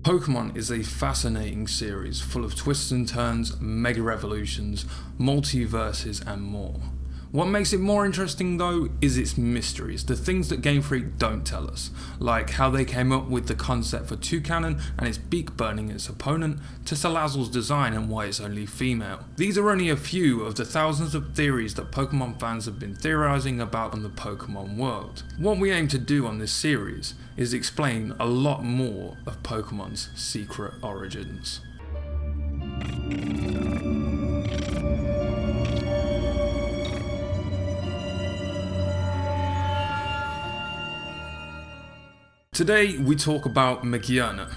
Pokemon is a fascinating series full of twists and turns, mega revolutions, multiverses and more. What makes it more interesting though is its mysteries, the things that Game Freak don't tell us, like how they came up with the concept for Toucannon and its beak burning its opponent, to Salazzle's design and why it's only female. These are only a few of the thousands of theories that Pokemon fans have been theorizing about in the Pokemon world. What we aim to do on this series is explain a lot more of Pokemon's secret origins. Today we talk about Magearna,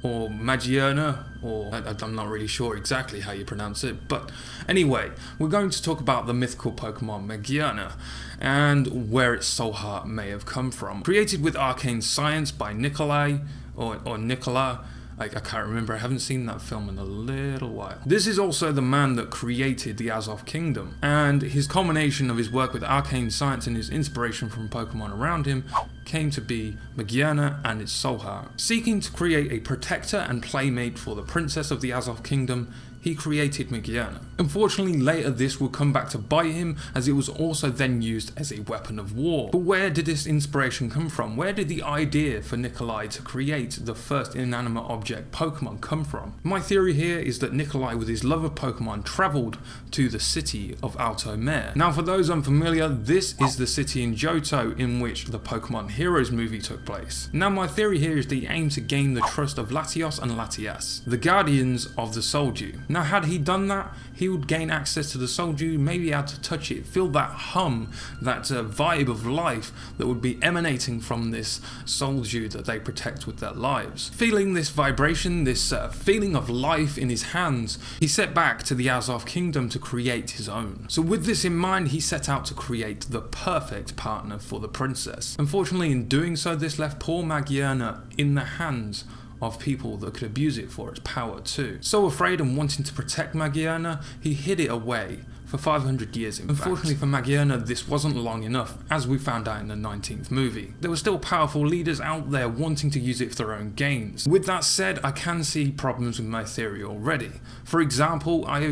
or Magearna, or I'm not really sure exactly how you pronounce it, but anyway, we're going to talk about the mythical Pokemon Magearna, and where its soul heart may have come from. Created with arcane science by Nikolai, or Nikola, I can't remember, I haven't seen that film in a little while. This is also the man that created the Azoth Kingdom, and his culmination of his work with arcane science and his inspiration from Pokemon around him came to be Magearna and its soul heart. Seeking to create a protector and playmate for the princess of the Azoth Kingdom, he created Magearna. Unfortunately, later this will come back to bite him, as it was also then used as a weapon of war. But where did this inspiration come from? Where did the idea for Nikolai to create the first inanimate object Pokemon come from? My theory here is that Nikolai, with his love of Pokemon, travelled to the city of Alto Mare. Now, for those unfamiliar, this is the city in Johto in which the Pokemon Heroes movie took place. Now, my theory here is they aim to gain the trust of Latios and Latias, the guardians of the Souldew. Now, had he done that, he would gain access to the Souldew, maybe able to touch it, feel that hum, that vibe of life that would be emanating from this Souldew that they protect with their lives. Feeling this vibration, this feeling of life in his hands, he set back to the Azoth Kingdom to create his own. So with this in mind, he set out to create the perfect partner for the princess. Unfortunately, in doing so, this left poor Magearna in the hands of people that could abuse it for its power too. So afraid and wanting to protect Magearna, he hid it away for 500 years in fact. Unfortunately for Magearna, this wasn't long enough, as we found out in the 19th movie. There were still powerful leaders out there wanting to use it for their own gains. With that said, I can see problems with my theory already. For example, I've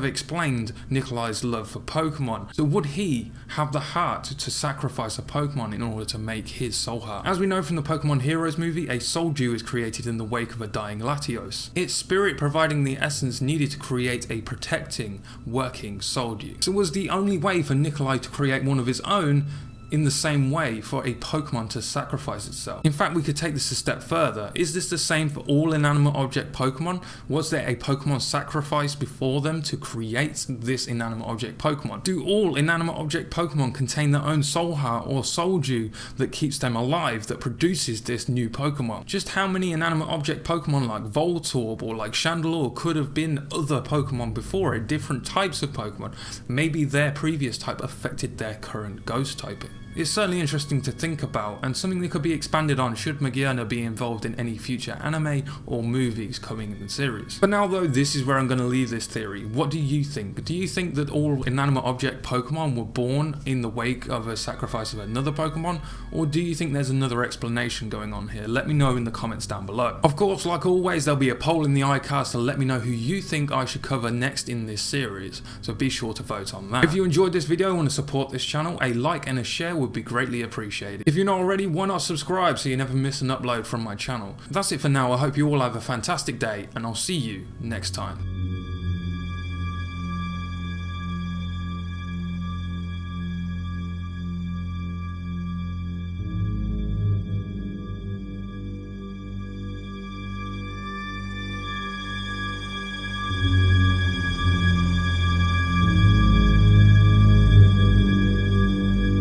explained Nikolai's love for Pokemon, so would he have the heart to sacrifice a Pokemon in order to make his soul heart? As we know from the Pokemon Heroes movie, a Souldew is created in the wake of a dying Latios, its spirit providing the essence needed to create a protecting, working Souldew. So was the only way for Nikolai to create one of his own in the same way for a Pokemon to sacrifice itself? In fact, we could take this a step further. Is this the same for all inanimate object Pokemon? Was there a Pokemon sacrifice before them to create this inanimate object Pokemon? Do all inanimate object Pokemon contain their own soul heart or Souldew that keeps them alive, that produces this new Pokemon? Just how many inanimate object Pokemon like Voltorb or like Chandelure could have been other Pokemon before it, different types of Pokemon? Maybe their previous type affected their current ghost typing. It's certainly interesting to think about, and something that could be expanded on should Magearna be involved in any future anime or movies coming in the series. But now though, this is where I'm going to leave this theory. What do you think? Do you think that all inanimate object Pokemon were born in the wake of a sacrifice of another Pokemon? Or do you think there's another explanation going on here? Let me know in the comments down below. Of course, like always, there'll be a poll in the iCard to let me know who you think I should cover next in this series, so be sure to vote on that. If you enjoyed this video and want to support this channel, a like and a share would be greatly appreciated. If you're not already, why not subscribe so you never miss an upload from my channel? That's it for now. I hope you all have a fantastic day, and I'll see you next time.